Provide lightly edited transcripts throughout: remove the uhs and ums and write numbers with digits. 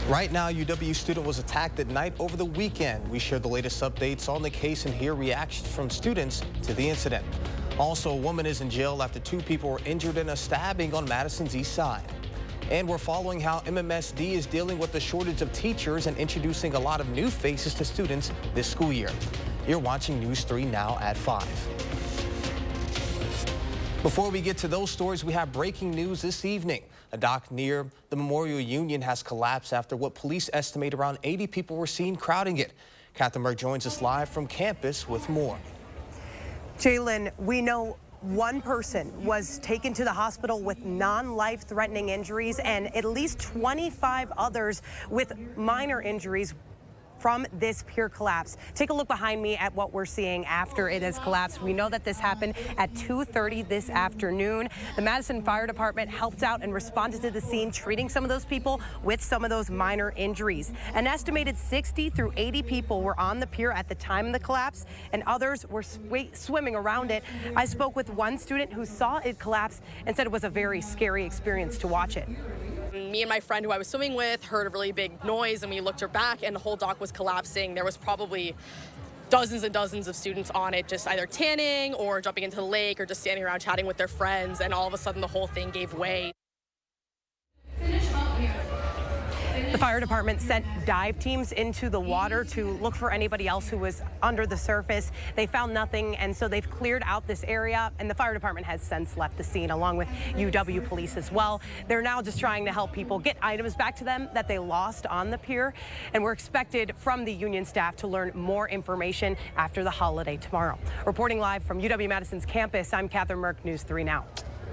Right now, UW student was attacked at night over the weekend. We share the latest updates on the case and hear reactions from students to the incident. Also, a woman is in jail after 2 people were injured in a stabbing on Madison's east side. And we're following how MMSD is dealing with the shortage of teachers and introducing a lot of new faces to students this school year. You're watching News 3 now at 5. Before we get to those stories, we have breaking news this evening. A dock near the Memorial Union has collapsed after what police estimate around 80 people were seen crowding it. Catherine Merck joins us live from campus with more. Jalen, we know one person was taken to the hospital with non-life-threatening injuries and at least 25 others with minor injuries from this pier collapse. Take a look behind me at what we're seeing after it has collapsed. We know that this happened at 2:30 this afternoon. The Madison Fire Department helped out and responded to the scene, treating some of those people with some of those minor injuries. An estimated 60 through 80 people were on the pier at the time of the collapse, and others were swimming around it. I spoke with one student who saw it collapse and said it was a very scary experience to watch it. Me and my friend who I was swimming with heard a really big noise, and we looked her back and the whole dock was collapsing. There was probably dozens and dozens of students on it, just either tanning or jumping into the lake or just standing around chatting with their friends, and all of a sudden the whole thing gave way. The fire department sent dive teams into the water to look for anybody else who was under the surface. They found nothing, and so they've cleared out this area, and the fire department has since left the scene along with UW police as well. They're now just trying to help people get items back to them that they lost on the pier, and we're expected from the union staff to learn more information after the holiday tomorrow. Reporting live from UW-Madison's campus, I'm Catherine Merck, News 3 Now.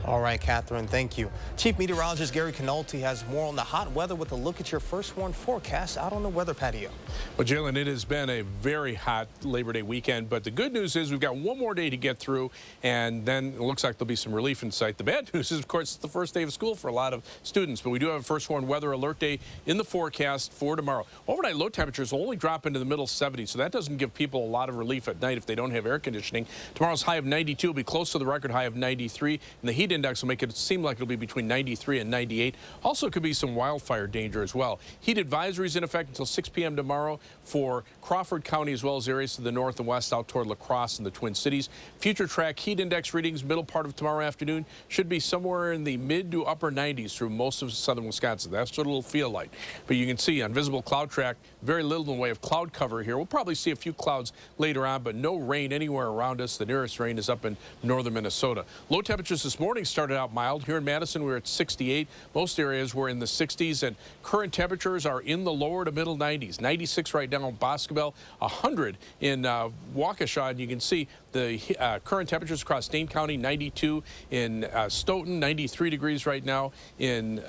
All right, Catherine, thank you. Chief Meteorologist Gary Canolti has more on the hot weather with a look at your first warn forecast out on the weather patio. Well, Jalen, it has been a very hot Labor Day weekend, but the good news is we've got one more day to get through, and then it looks like there'll be some relief in sight. The bad news is, of course, it's the first day of school for a lot of students, but we do have a first warn weather alert day in the forecast for tomorrow. Overnight low temperatures will only drop into the middle 70s, so that doesn't give people a lot of relief at night if they don't have air conditioning. Tomorrow's high of 92 will be close to the record high of 93, and the heat index will make it seem like it'll be between 93 and 98. Also could be some wildfire danger as well. Heat advisories in effect until 6 p.m. tomorrow for Crawford County as well as areas to the north and west out toward La Crosse and the Twin Cities. Future track heat index readings middle part of tomorrow afternoon should be somewhere in the mid to upper 90s through most of southern Wisconsin. That's what it'll feel like. But you can see on visible cloud track, very little in the way of cloud cover here. We'll probably see a few clouds later on, but no rain anywhere around us. The nearest rain is up in northern Minnesota. Low temperatures this morning started out mild. Here in Madison, we're at 68. Most areas were in the 60s, and current temperatures are in the lower to middle 90s. 96 right now in Boscobel, 100 in Waukesha, and you can see the current temperatures across Dane County, 92 in Stoughton, 93 degrees right now in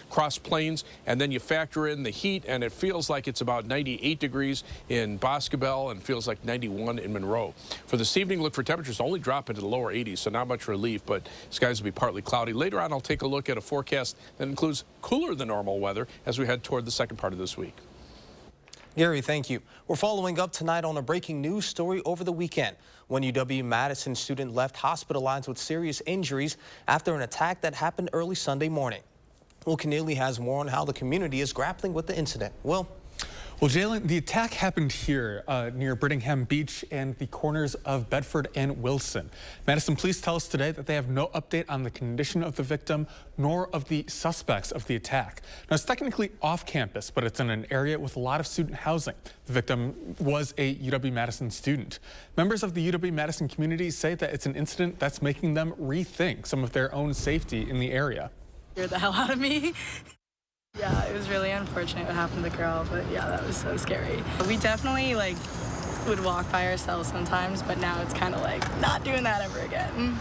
Cross Plains, and then you factor in the heat, and it feels like it's about 98 degrees in Boscobel and feels like 91 in Monroe. For this evening, look for temperatures to only drop into the lower 80s, so not much relief, but skies will be partly cloudy. Later on, I'll take a look at a forecast that includes cooler than normal weather as we head toward the second part of this week. Gary, thank you. We're following up tonight on a breaking news story over the weekend. One UW-Madison student left hospitalized with serious injuries after an attack that happened early Sunday morning. Will Keneally has more on how the community is grappling with the incident. Will? Well, Jalen, the attack happened here near Brittingham Beach and the corners of Bedford and Wilson. Madison police tell us today that they have no update on the condition of the victim nor of the suspects of the attack. Now, it's technically off campus, but it's in an area with a lot of student housing. The victim was a UW-Madison student. Members of the UW-Madison community say that it's an incident that's making them rethink some of their own safety in the area. Scared the hell out of me. Yeah, it was really unfortunate what happened to the girl, but yeah, that was so scary. We definitely would walk by ourselves sometimes, but now it's kind of like not doing that ever again.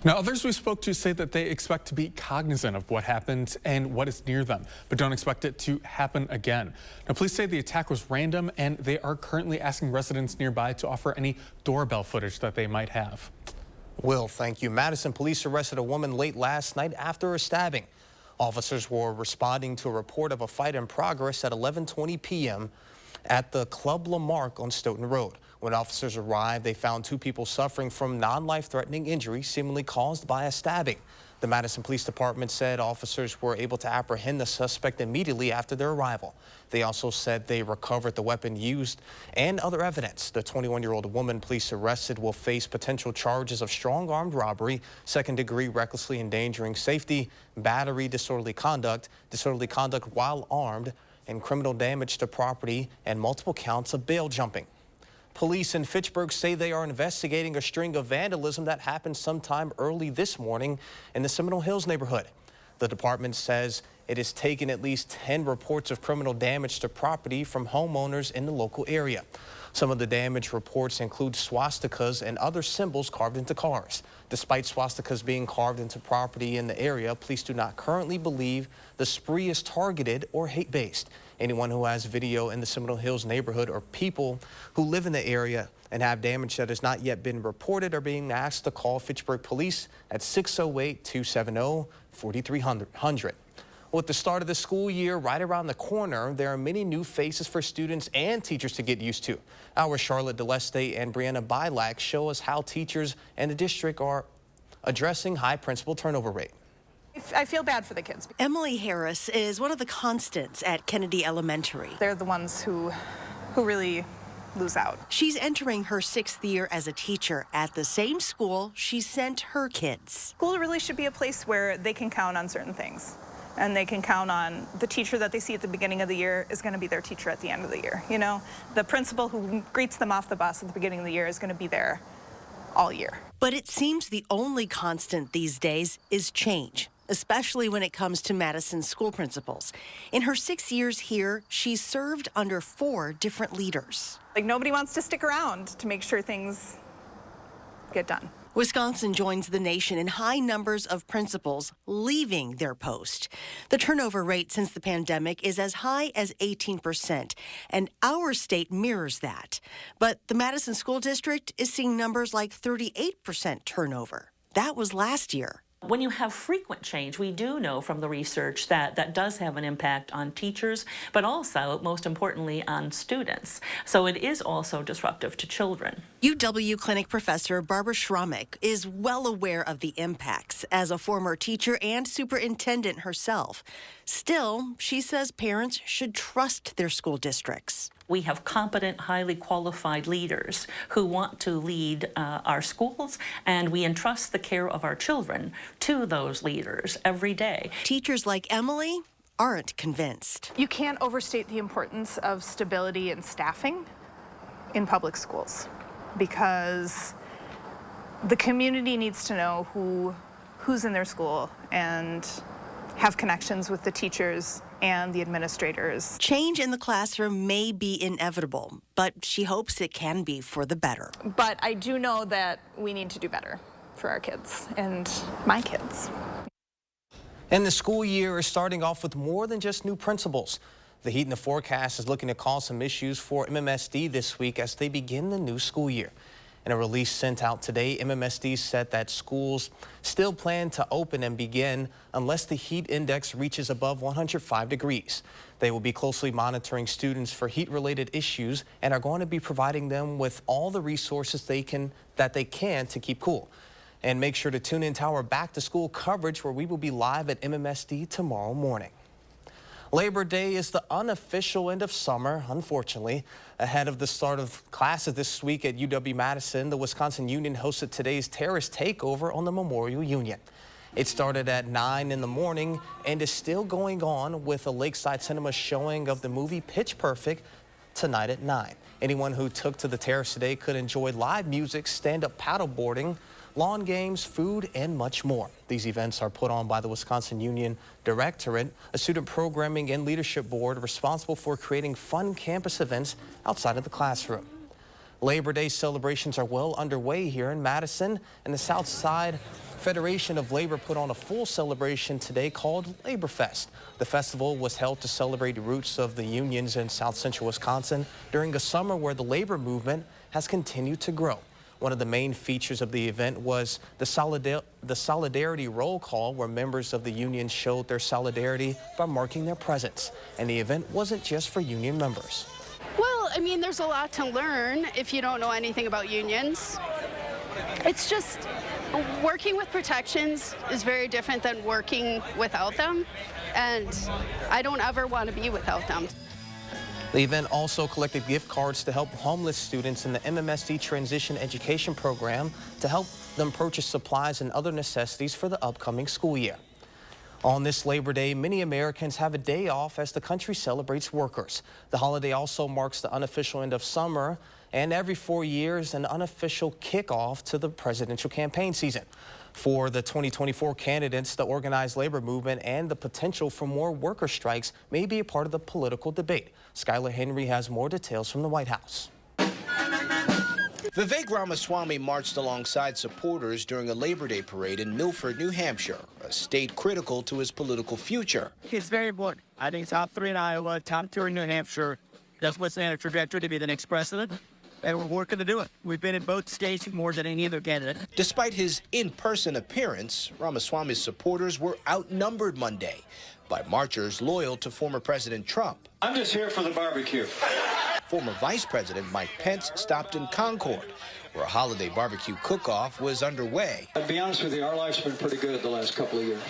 Now, others we spoke to say that they expect to be cognizant of what happened and what is near them, but don't expect it to happen again. Now, police say the attack was random, and they are currently asking residents nearby to offer any doorbell footage that they might have. Will, thank you. Madison police arrested a woman late last night after a stabbing. Officers were responding to a report of a fight in progress at 11:20 p.m. at the Club Lamarck on Stoughton Road. When officers arrived, they found 2 people suffering from non-life-threatening injuries seemingly caused by a stabbing. The Madison Police Department said officers were able to apprehend the suspect immediately after their arrival. They also said they recovered the weapon used and other evidence. The 21-year-old woman police arrested will face potential charges of strong armed robbery, second-degree recklessly endangering safety, battery, disorderly conduct while armed, and criminal damage to property, and multiple counts of bail jumping. Police in Fitchburg say they are investigating a string of vandalism that happened sometime early this morning in the Seminole Hills neighborhood. The department says it has taken at least 10 reports of criminal damage to property from homeowners in the local area. Some of the damage reports include swastikas and other symbols carved into cars. Despite swastikas being carved into property in the area, police do not currently believe the spree is targeted or hate-based. Anyone who has video in the Seminole Hills neighborhood or people who live in the area and have damage that has not yet been reported are being asked to call Fitchburg Police at 608-270-4300. With the start of the school year right around the corner, there are many new faces for students and teachers to get used to. Our Charlotte DeLeste and Brianna Bilak show us how teachers and the district are addressing high principal turnover rate. I feel bad for the kids. Emily Harris is one of the constants at Kennedy Elementary. They're the ones who really lose out. She's entering her 6th year as a teacher at the same school she sent her kids. School really should be a place where they can count on certain things. And they can count on the teacher that they see at the beginning of the year is going to be their teacher at the end of the year. You know, the principal who greets them off the bus at the beginning of the year is going to be there all year. But it seems the only constant these days is change, especially when it comes to Madison school principals. In her 6 years here, she's served under 4 different leaders. Like, nobody wants to stick around to make sure things get done. Wisconsin joins the nation in high numbers of principals leaving their post. The turnover rate since the pandemic is as high as 18%, and our state mirrors that. But the Madison School District is seeing numbers like 38% turnover. That was last year. When you have frequent change, we do know from the research that that does have an impact on teachers, but also, most importantly, on students. So it is also disruptive to children. UW Clinic professor Barbara Schromick is well aware of the impacts as a former teacher and superintendent herself. Still, she says parents should trust their school districts. We have competent, highly qualified leaders who want to lead our schools, and we entrust the care of our children to those leaders every day. Teachers like Emily aren't convinced. You can't overstate the importance of stability and staffing in public schools, because the community needs to know who's in their school and have connections with the teachers and the administrators. Change in the classroom may be inevitable, but she hopes it can be for the better. But I do know that we need to do better for our kids and my kids. And the school year is starting off with more than just new principals. The heat in the forecast is looking to cause some issues for MMSD this week as they begin the new school year. In a release sent out today, MMSD said that schools still plan to open and begin unless the heat index reaches above 105 degrees. They will be closely monitoring students for heat-related issues and are going to be providing them with all the resources they can to keep cool. And make sure to tune into our back-to-school coverage where we will be live at MMSD tomorrow morning. Labor Day is the unofficial end of summer, unfortunately. Ahead of the start of classes this week at UW-Madison, the Wisconsin Union hosted today's terrace takeover on the Memorial Union. It started at 9 in the morning and is still going on with a Lakeside Cinema showing of the movie Pitch Perfect tonight at 9. Anyone who took to the terrace today could enjoy live music, stand-up paddleboarding, lawn games, food, and much more. These events are put on by the Wisconsin Union Directorate, a student programming and leadership board responsible for creating fun campus events outside of the classroom. Labor Day celebrations are well underway here in Madison, and the South Side Federation of Labor put on a full celebration today called Labor Fest. The festival was held to celebrate the roots of the unions in South Central Wisconsin during a summer where the labor movement has continued to grow. One of the main features of the event was the Solidarity Roll Call, where members of the union showed their solidarity by marking their presence. And the event wasn't just for union members. Well, I mean, there's a lot to learn if you don't know anything about unions. It's just Working with protections is very different than working without them, and I don't ever want to be without them. The event also collected gift cards to help homeless students in the MMSD Transition Education Program to help them purchase supplies and other necessities for the upcoming school year. On this Labor Day, many Americans have a day off as the country celebrates workers. The holiday also marks the unofficial end of summer and every 4 years an unofficial kickoff to the presidential campaign season. For the 2024 candidates, the organized labor movement and the potential for more worker strikes may be a part of the political debate. Skylar Henry has more details from the White House. Vivek Ramaswamy marched alongside supporters during a Labor Day parade in Milford, New Hampshire, a state critical to his political future. It's very important. I think top 3 in Iowa, top 2 in New Hampshire. That's what's on a trajectory to be the next president, and we're working to do it. We've been in both states more than any other candidate. Despite his in-person appearance, Ramaswamy's supporters were outnumbered Monday by marchers loyal to former President Trump. I'm just here for the barbecue. Former Vice President Mike Pence stopped in Concord, where a holiday barbecue cook-off was underway. I'll be honest with you, our life's been pretty good the last couple of years.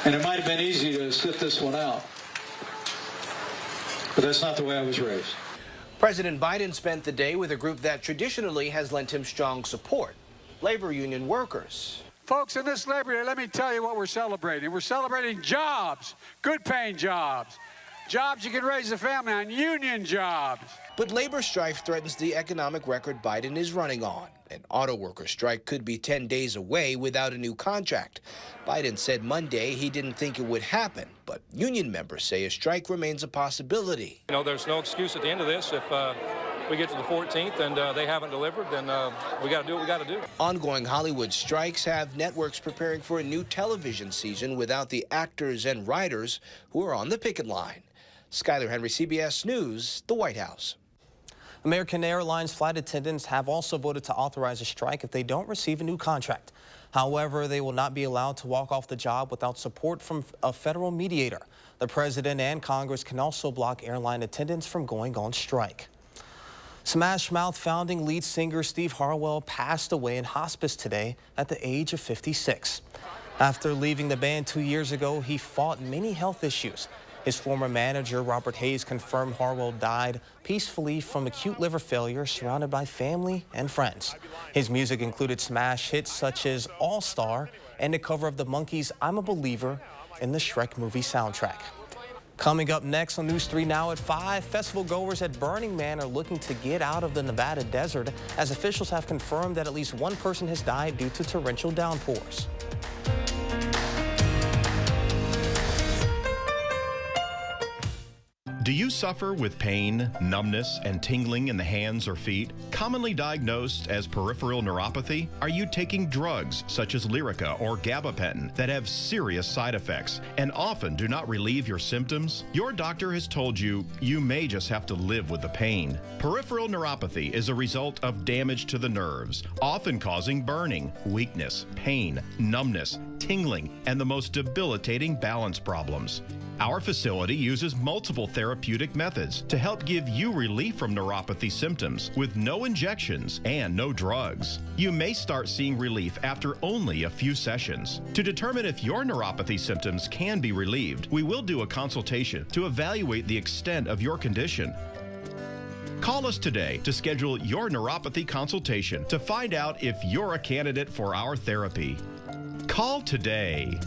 And it might have been easy to sit this one out, but that's not the way I was raised. President Biden spent the day with a group that traditionally has lent him strong support, labor union workers. Folks, in this Labor Day, let me tell you what we're celebrating. We're celebrating jobs, good-paying jobs. Jobs you can raise a family on, union jobs. But labor strife threatens the economic record Biden is running on. An auto worker strike could be 10 days away without a new contract. Biden said Monday he didn't think it would happen, but union members say a strike remains a possibility. You know, there's no excuse at the end of this. If we get to the 14th and they haven't delivered, then we got to do what we got to do. Ongoing Hollywood strikes have networks preparing for a new television season without the actors and writers who are on the picket line. Skylar Henry, CBS News, the White House. American Airlines flight attendants have also voted to authorize a strike if they don't receive a new contract. However, they will not be allowed to walk off the job without support from a federal mediator. The president and Congress can also block airline attendants from going on strike. Smash Mouth founding lead singer Steve Harwell passed away in hospice today at the age of 56. After leaving the band 2 years ago, he fought many health issues. His former manager, Robert Hayes, confirmed Harwell died peacefully from acute liver failure, surrounded by family and friends. His music included smash hits such as All Star and a cover of the Monkees' I'm a Believer in the Shrek movie soundtrack. Coming up next on News 3 Now at 5, festival goers at Burning Man are looking to get out of the Nevada desert as officials have confirmed that at least one person has died due to torrential downpours. Do you suffer with pain, numbness, and tingling in the hands or feet? Commonly diagnosed as peripheral neuropathy? Are you taking drugs such as Lyrica or gabapentin that have serious side effects and often do not relieve your symptoms? Your doctor has told you you may just have to live with the pain. Peripheral neuropathy is a result of damage to the nerves, often causing burning, weakness, pain, numbness, tingling, and the most debilitating balance problems. Our facility uses multiple therapeutic methods to help give you relief from neuropathy symptoms with no injections and no drugs. You may start seeing relief after only a few sessions. To determine if your neuropathy symptoms can be relieved, we will do a consultation to evaluate the extent of your condition. Call us today to schedule your neuropathy consultation to find out if you're a candidate for our therapy. Call today.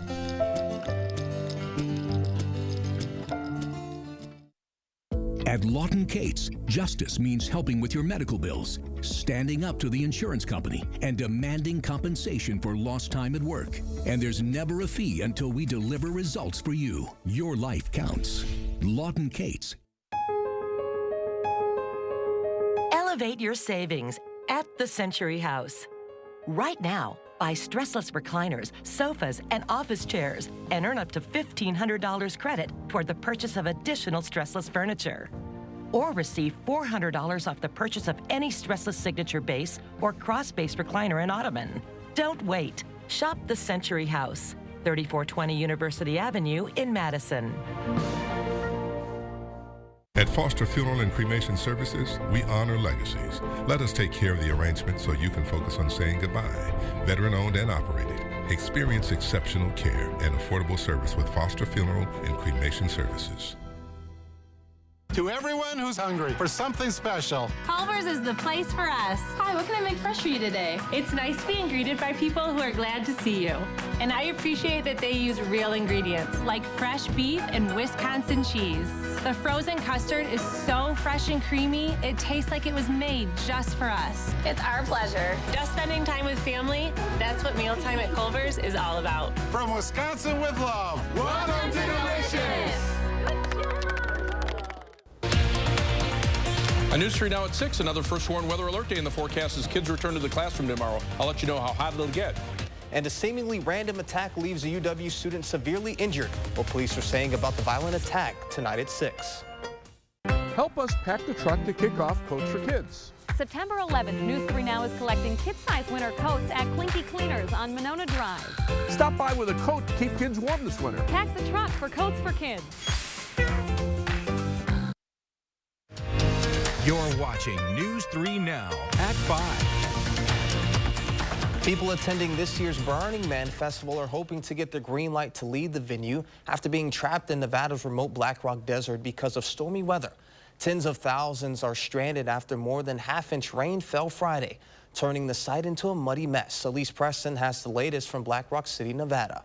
At Lawton Cates, justice means helping with your medical bills, standing up to the insurance company, and demanding compensation for lost time at work. And there's never a fee until we deliver results for you. Your life counts. Lawton Cates. Elevate your savings at the Century House. Right now, buy stressless recliners, sofas, and office chairs and earn up to $1,500 credit toward the purchase of additional stressless furniture. Or receive $400 off the purchase of any stressless signature base or cross-base recliner and ottoman. Don't wait. Shop the Century House, 3420 University Avenue in Madison. At Foster Funeral and Cremation Services, we honor legacies. Let us take care of the arrangement so you can focus on saying goodbye. Veteran-owned and operated. Experience exceptional care and affordable service with Foster Funeral and Cremation Services. To everyone who's hungry for something special, Culver's is the place for us. Hi, what can I make fresh for you today? It's nice being greeted by people who are glad to see you. And I appreciate that they use real ingredients, like fresh beef and Wisconsin cheese. The frozen custard is so fresh and creamy, it tastes like it was made just for us. It's our pleasure. Just spending time with family, that's what mealtime at Culver's is all about. From Wisconsin with love, welcome to Delicious! A News 3 now at 6, another first warned weather alert day in the forecast as kids return to the classroom tomorrow. I'll let you know how hot it'll get. And a seemingly random attack leaves a UW student severely injured. What police are saying about the violent attack tonight at 6. Help us pack the truck to kick off Coats for Kids. September 11th, News 3 Now is collecting kid-size winter coats at Clinky Cleaners on Monona Drive. Stop by with a coat to keep kids warm this winter. Pack the truck for Coats for Kids. You're watching News 3 Now at 5. People attending this year's Burning Man Festival are hoping to get the green light to leave the venue after being trapped in Nevada's remote Black Rock Desert because of stormy weather. Tens of thousands are stranded after more than half-inch rain fell Friday, turning the site into a muddy mess. Elise Preston has the latest from Black Rock City, Nevada.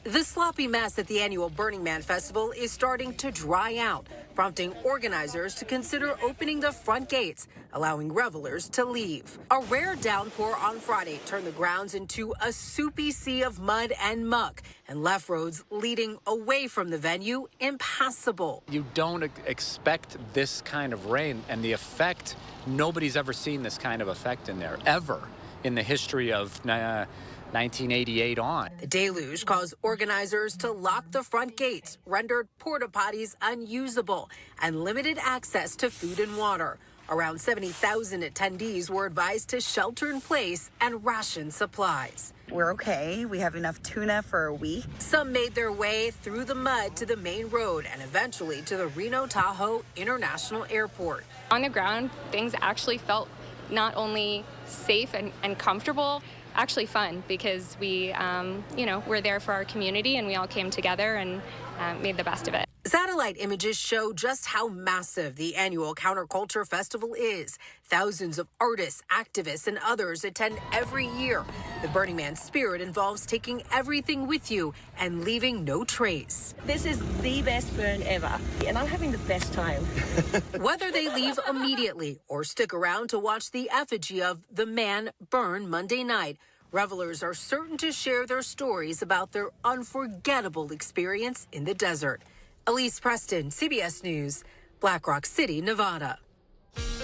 The sloppy mess at the annual Burning Man Festival is starting to dry out, prompting organizers to consider opening the front gates, allowing revelers to leave. A rare downpour on Friday turned the grounds into a soupy sea of mud and muck and left roads leading away from the venue impassable. You don't expect this kind of rain, and the effect, nobody's ever seen this kind of effect in there, ever, in the history of 1988 on. The deluge caused organizers to lock the front gates, rendered porta potties unusable, and limited access to food and water. Around 70,000 attendees were advised to shelter in place and ration supplies. We're okay. We have enough tuna for a week. Some made their way through the mud to the main road and eventually to the Reno Tahoe International Airport. On the ground, things actually felt not only safe and comfortable, actually fun, because we, we're there for our community and we all came together and made the best of it. Satellite images show just how massive the annual Counterculture Festival is. Thousands of artists, activists, and others attend every year. The Burning Man spirit involves taking everything with you and leaving no trace. This is the best burn ever, and I'm having the best time. Whether they leave immediately or stick around to watch the effigy of the man burn Monday night, revelers are certain to share their stories about their unforgettable experience in the desert. Elise Preston, CBS News, Black Rock City, Nevada.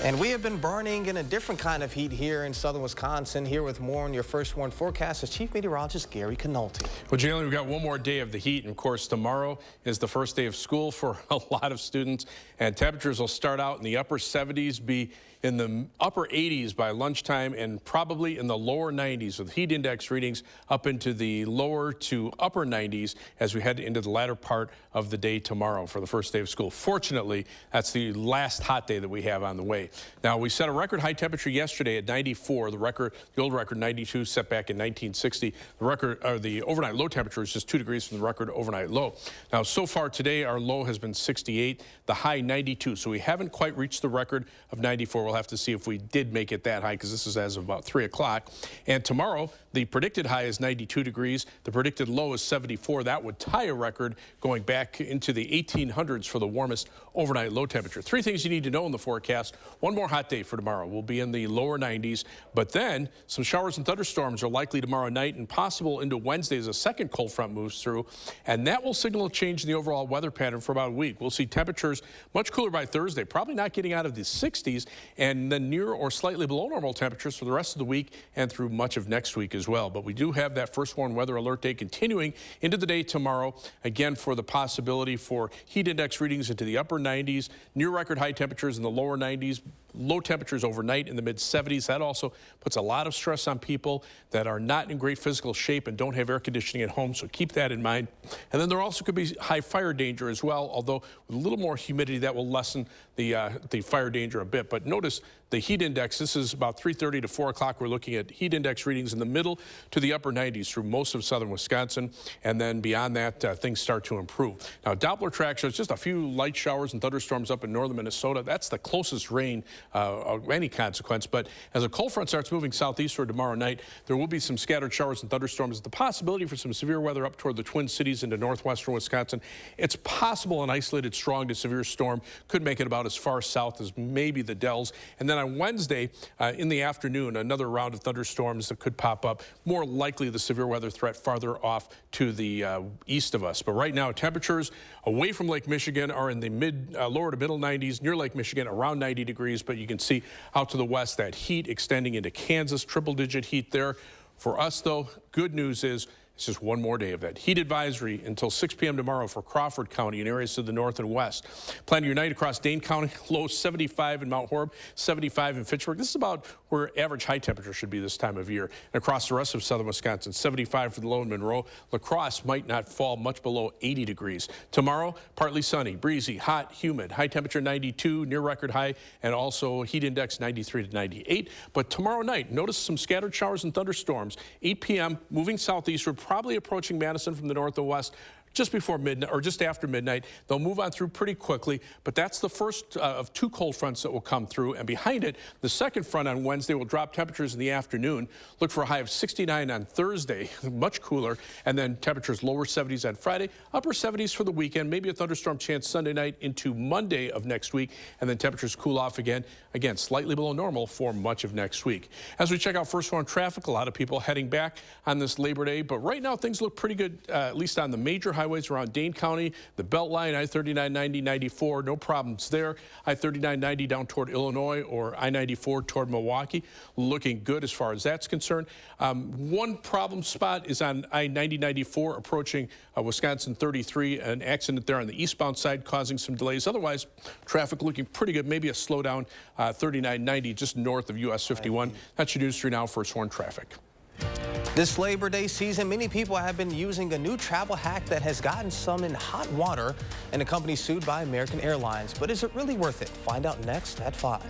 And we have been burning in a different kind of heat here in southern Wisconsin. Here with more on your first warned forecast is Chief Meteorologist Gary Canolti. Well, Jalen, we've got one more day of the heat, and of course tomorrow is the first day of school for a lot of students, and temperatures will start out in the upper 70s, be in the upper 80s by lunchtime, and probably in the lower 90s with heat index readings up into the lower to upper 90s as we head into the latter part of the day tomorrow for the first day of school. Fortunately, that's the last hot day that we have on the way. Now, we set a record high temperature yesterday at 94. The old record 92 set back in 1960. The overnight low temperature is just 2 degrees from the record overnight low. Now, so far today, our low has been 68, the high 92. So we haven't quite reached the record of 94. We'll have to see if we did make it that high, because this is as of about 3 o'clock. And tomorrow, the predicted high is 92 degrees. The predicted low is 74. That would tie a record going back into the 1800s for the warmest overnight low temperature. 3 things you need to know in the forecast. One more hot day for tomorrow. We'll be in the lower 90s, but then some showers and thunderstorms are likely tomorrow night and possible into Wednesday as a second cold front moves through, and that will signal a change in the overall weather pattern for about a week. We'll see temperatures much cooler by Thursday, probably not getting out of the 60s, and then near or slightly below normal temperatures for the rest of the week and through much of next week as well. But we do have that first warned weather alert day continuing into the day tomorrow, again for the possibility for heat index readings into the upper 90s, near record high temperatures in the lower 90s, low temperatures overnight in the mid-70s. That also puts a lot of stress on people that are not in great physical shape and don't have air conditioning at home, so keep that in mind. And then there also could be high fire danger as well, although with a little more humidity that will lessen the fire danger a bit. But notice the heat index, this is about 3:30 to 4 o'clock. We're looking at heat index readings in the middle to the upper 90s through most of southern Wisconsin. And then beyond that, things start to improve. Now, Doppler track shows just a few light showers and thunderstorms up in northern Minnesota. That's the closest rain of any consequence. But as a cold front starts moving southeastward tomorrow night, there will be some scattered showers and thunderstorms. The possibility for some severe weather up toward the Twin Cities into northwestern Wisconsin. It's possible an isolated strong to severe storm could make it about as far south as maybe the Dells. And then on Wednesday in the afternoon, another round of thunderstorms that could pop up. More likely the severe weather threat farther off to the east of us. But right now, temperatures away from Lake Michigan are in the lower to middle 90s, near Lake Michigan around 90 degrees. But you can see out to the west that heat extending into Kansas, triple-digit heat there. For us, though, good news is it's just one more day of that heat advisory until 6 p.m. tomorrow for Crawford County and areas to the north and west. Plan your night across Dane County, low 75 in Mount Horeb, 75 in Fitchburg. This is about where average high temperature should be this time of year. And across the rest of southern Wisconsin, 75 for the low in Monroe. La Crosse might not fall much below 80 degrees. Tomorrow, partly sunny, breezy, hot, humid, high temperature 92, near record high, and also heat index 93 to 98. But tomorrow night, notice some scattered showers and thunderstorms. 8 p.m. moving southeastward, probably approaching Madison from the north and west just before midnight or just after midnight. They'll move on through pretty quickly, but that's the first of two cold fronts that will come through. And behind it, the second front on Wednesday will drop temperatures in the afternoon. Look for a high of 69 on Thursday, much cooler, and then temperatures lower 70s on Friday, upper 70s for the weekend, maybe a thunderstorm chance Sunday night into Monday of next week, and then temperatures cool off again, slightly below normal for much of next week. As we check out first one traffic, a lot of people heading back on this Labor Day, but right now things look pretty good, at least on the major highways around Dane County, the Beltline, I-39, 90, 94, no problems there. I-39, 90 down toward Illinois or I-94 toward Milwaukee, looking good as far as that's concerned. One problem spot is on I-90, 94 approaching Wisconsin 33, an accident there on the eastbound side causing some delays. Otherwise, traffic looking pretty good, maybe a slowdown 39, 90 just north of US 51. That's your News 3 Now First Warn traffic. This Labor Day season, many people have been using a new travel hack that has gotten some in hot water, and a company sued by American Airlines. But is it really worth it? Find out next at 5.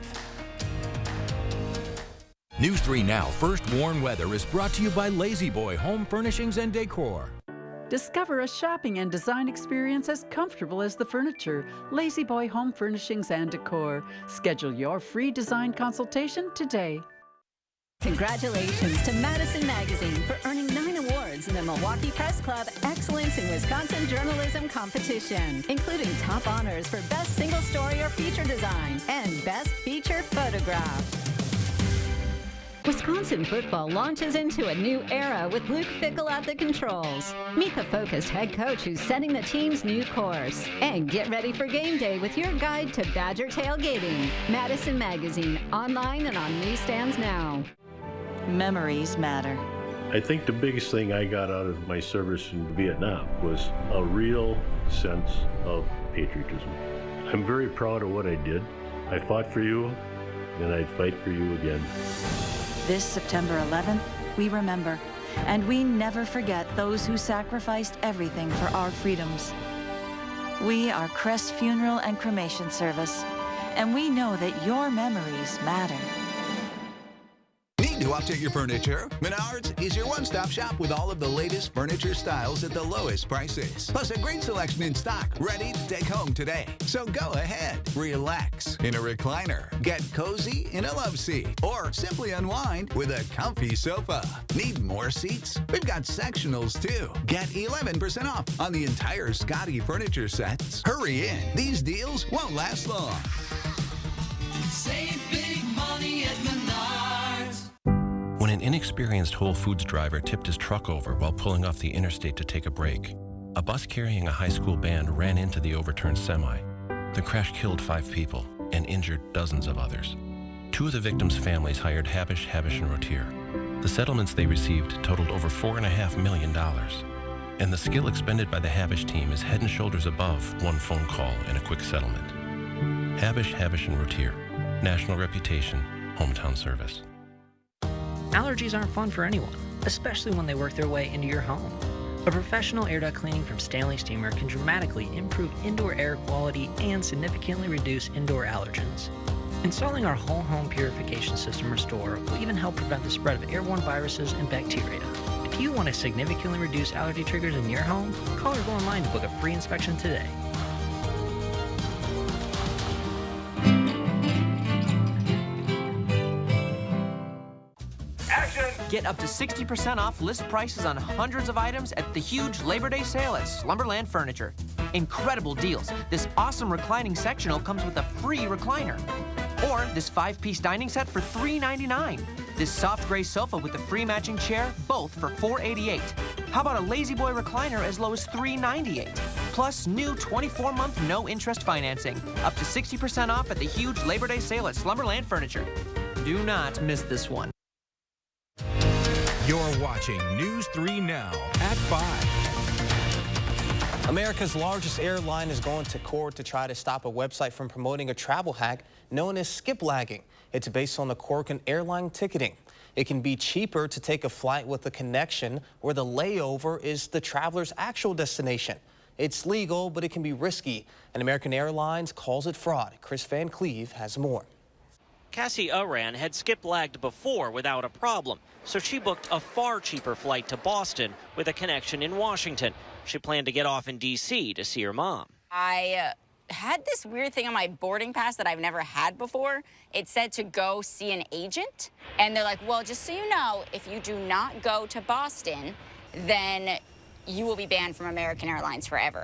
News 3 Now First Warn Weather is brought to you by Lazy Boy Home Furnishings and Decor. Discover a shopping and design experience as comfortable as the furniture. Lazy Boy Home Furnishings and Decor. Schedule your free design consultation today. Congratulations to Madison Magazine for earning 9 awards in the Milwaukee Press Club Excellence in Wisconsin Journalism Competition, including top honors for Best Single Story or Feature Design and Best Feature Photograph. Wisconsin football launches into a new era with Luke Fickell at the controls. Meet the focused head coach who's setting the team's new course. And get ready for game day with your guide to Badger tailgating. Madison Magazine, online and on newsstands now. Memories matter. I think the biggest thing I got out of my service in Vietnam was a real sense of patriotism. I'm very proud of what I did. I fought for you, and I'd fight for you again. This September 11th, we remember, and we never forget those who sacrificed everything for our freedoms. We are Crest Funeral and Cremation Service, and we know that your memories matter. Need to update your furniture? Menards is your one-stop shop with all of the latest furniture styles at the lowest prices. Plus a great selection in stock, ready to take home today. So go ahead, relax in a recliner, get cozy in a love seat, or simply unwind with a comfy sofa. Need more seats? We've got sectionals too. Get 11% off on the entire Scotty furniture sets. Hurry in. These deals won't last long. Save big money at Menards. When an inexperienced Whole Foods driver tipped his truck over while pulling off the interstate to take a break, a bus carrying a high school band ran into the overturned semi. The crash killed 5 people and injured dozens of others. 2 of the victims' families hired Habish, and Rotier. The settlements they received totaled over $4.5 million. And the skill expended by the Habish team is head and shoulders above one phone call and a quick settlement. Habish, and Rotier. National reputation, hometown service. Allergies aren't fun for anyone, especially when they work their way into your home. A professional air duct cleaning from Stanley Steamer can dramatically improve indoor air quality and significantly reduce indoor allergens. Installing our whole home purification system Restore will even help prevent the spread of airborne viruses and bacteria. If you want to significantly reduce allergy triggers in your home, call or go online to book a free inspection today. Get up to 60% off list prices on hundreds of items at the huge Labor Day sale at Slumberland Furniture. Incredible deals. This awesome reclining sectional comes with a free recliner. Or this 5-piece dining set for $3.99. This soft gray sofa with the free matching chair, both for $4.88. How about a Lazy Boy recliner as low as $3.98? Plus new 24-month no-interest financing. Up to 60% off at the huge Labor Day sale at Slumberland Furniture. Do not miss this one. You're watching News 3 Now at 5. America's largest airline is going to court to try to stop a website from promoting a travel hack known as skip-lagging. It's based on the quirk in airline ticketing. It can be cheaper to take a flight with a connection where the layover is the traveler's actual destination. It's legal, but it can be risky, and American Airlines calls it fraud. Chris Van Cleve has more. Cassie Oran had skip-lagged before without a problem, so she booked a far cheaper flight to Boston with a connection in Washington. She planned to get off in D.C. to see her mom. I had this weird thing on my boarding pass that I've never had before. It said to go see an agent, and they're like, well, just so you know, if you do not go to Boston, then you will be banned from American Airlines forever.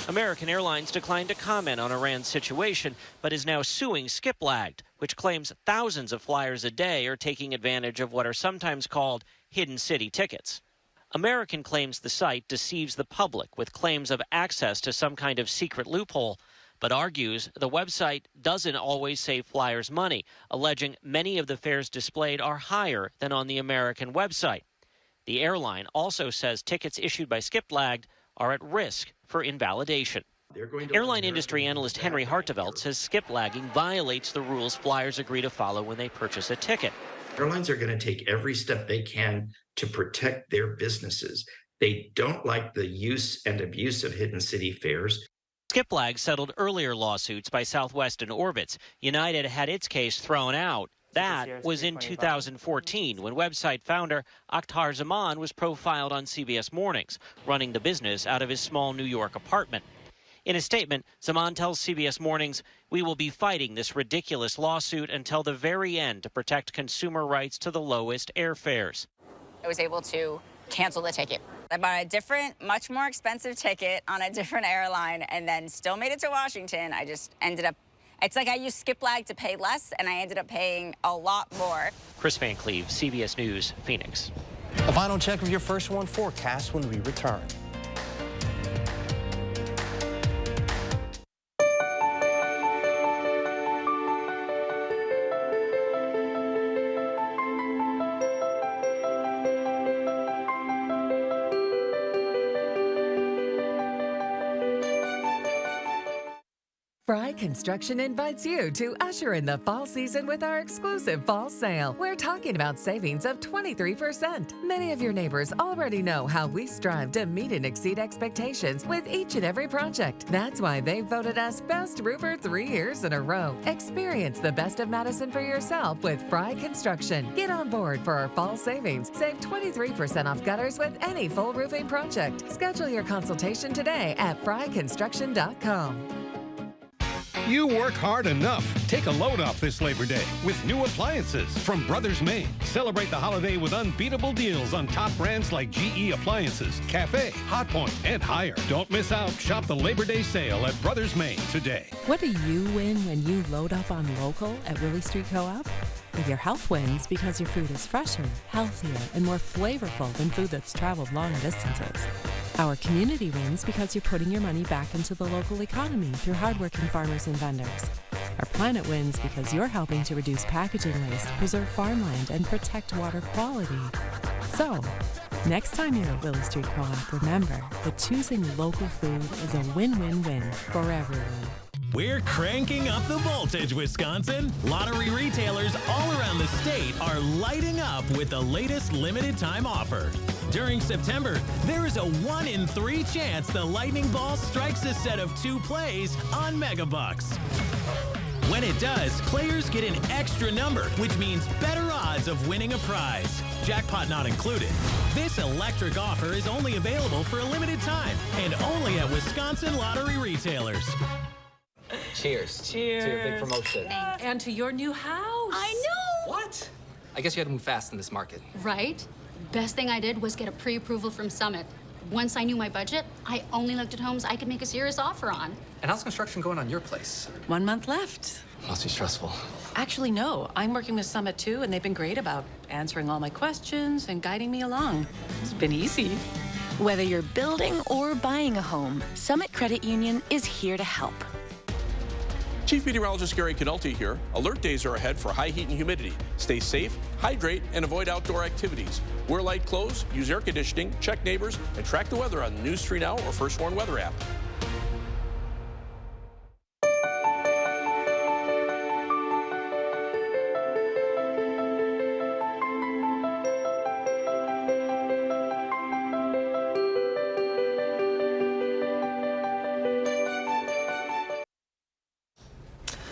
American Airlines declined to comment on Iran's situation, but is now suing Skiplagged, which claims thousands of flyers a day are taking advantage of what are sometimes called hidden city tickets. American claims the site deceives the public with claims of access to some kind of secret loophole, but argues the website doesn't always save flyers money, alleging many of the fares displayed are higher than on the American website. The airline also says tickets issued by Skiplagged are at risk for invalidation. Airline industry analyst Henry Hartevelt says skip-lagging violates the rules flyers agree to follow when they purchase a ticket. Airlines are going to take every step they can to protect their businesses. They don't like the use and abuse of hidden city fares. Skiplag settled earlier lawsuits by Southwest and Orbitz. United had its case thrown out. That was in 2014 when website founder Akhtar Zaman was profiled on CBS Mornings, running the business out of his small New York apartment. In a statement, Zaman tells CBS Mornings, "We will be fighting this ridiculous lawsuit until the very end to protect consumer rights to the lowest airfares." I was able to cancel the ticket. I bought a different, much more expensive ticket on a different airline and then still made it to Washington. I just ended up, it's like I used Skiplag to pay less and I ended up paying a lot more. Chris Van Cleve, CBS News, Phoenix. A final check of your first one forecast when we return. Fry Construction invites you to usher in the fall season with our exclusive fall sale. We're talking about savings of 23%. Many of your neighbors already know how we strive to meet and exceed expectations with each and every project. That's why they voted us Best Roofer 3 years in a row. Experience the best of Madison for yourself with Fry Construction. Get on board for our fall savings. Save 23% off gutters with any full roofing project. Schedule your consultation today at fryconstruction.com. You work hard enough. Take a load off this Labor Day with new appliances from Brothers Maine. Celebrate the holiday with unbeatable deals on top brands like GE Appliances, Cafe, Hotpoint, and Haier. Don't miss out. Shop the Labor Day sale at Brothers Maine today. What do you win when you load up on local at Willie Street Co-op? Well, your health wins because your food is fresher, healthier, and more flavorful than food that's traveled long distances. Our community wins because you're putting your money back into the local economy through hardworking farmers and vendors. Our planet wins because you're helping to reduce packaging waste, preserve farmland, and protect water quality. So, next time you're at Willie Street Co-op, remember that choosing local food is a win-win-win for everyone. We're cranking up the voltage, Wisconsin. Lottery retailers all around the state are lighting up with the latest limited time offer. During September, there is a 1 in 3 chance the lightning ball strikes a set of 2 plays on Megabucks. When it does, players get an extra number, which means better odds of winning a prize. Jackpot not included. This electric offer is only available for a limited time and only at Wisconsin lottery retailers. Cheers. Cheers. To your big promotion. And to your new house. I know. What? I guess you had to move fast in this market. Right? Best thing I did was get a pre-approval from Summit. Once I knew my budget, I only looked at homes I could make a serious offer on. And how's construction going on your place? 1 month left. Must be stressful. Actually, no. I'm working with Summit too, and they've been great about answering all my questions and guiding me along. It's been easy. Whether you're building or buying a home, Summit Credit Union is here to help. Chief Meteorologist Gary Canulty here. Alert days are ahead for high heat and humidity. Stay safe, hydrate, and avoid outdoor activities. Wear light clothes, use air conditioning, check neighbors, and track the weather on the News 3 Now or First Warn Weather app.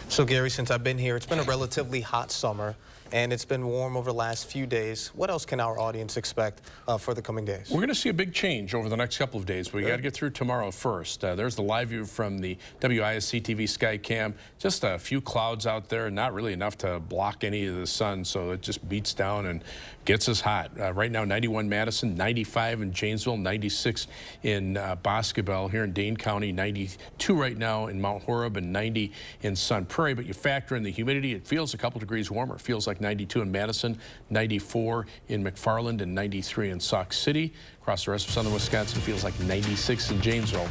So, Gary, since I've been here, it's been a relatively hot summer, and it's been warm over the last few days. What else can our audience expect for the coming days? We're going to see a big change over the next couple of days, but we got to get through tomorrow first. There's the live view from the WISC-TV Skycam. Just a few clouds out there, not really enough to block any of the sun, so it just beats down and gets us hot. Right now, 91 Madison, 95 in Janesville, 96 in Boscobel here in Dane County, 92 right now in Mount Horeb, and 90 in Sun Prairie. But you factor in the humidity, it feels a couple degrees warmer. It feels like 92 in Madison, 94 in McFarland, and 93 in Sauk City. Across the rest of southern Wisconsin, feels like 96 in Janesville.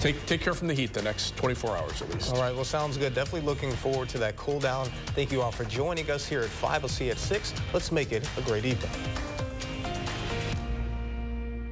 Take care from the heat the next 24 hours at least. All right, well, sounds good. Definitely looking forward to that cool down. Thank you all for joining us here at 5. We'll see you at 6. Let's make it a great evening.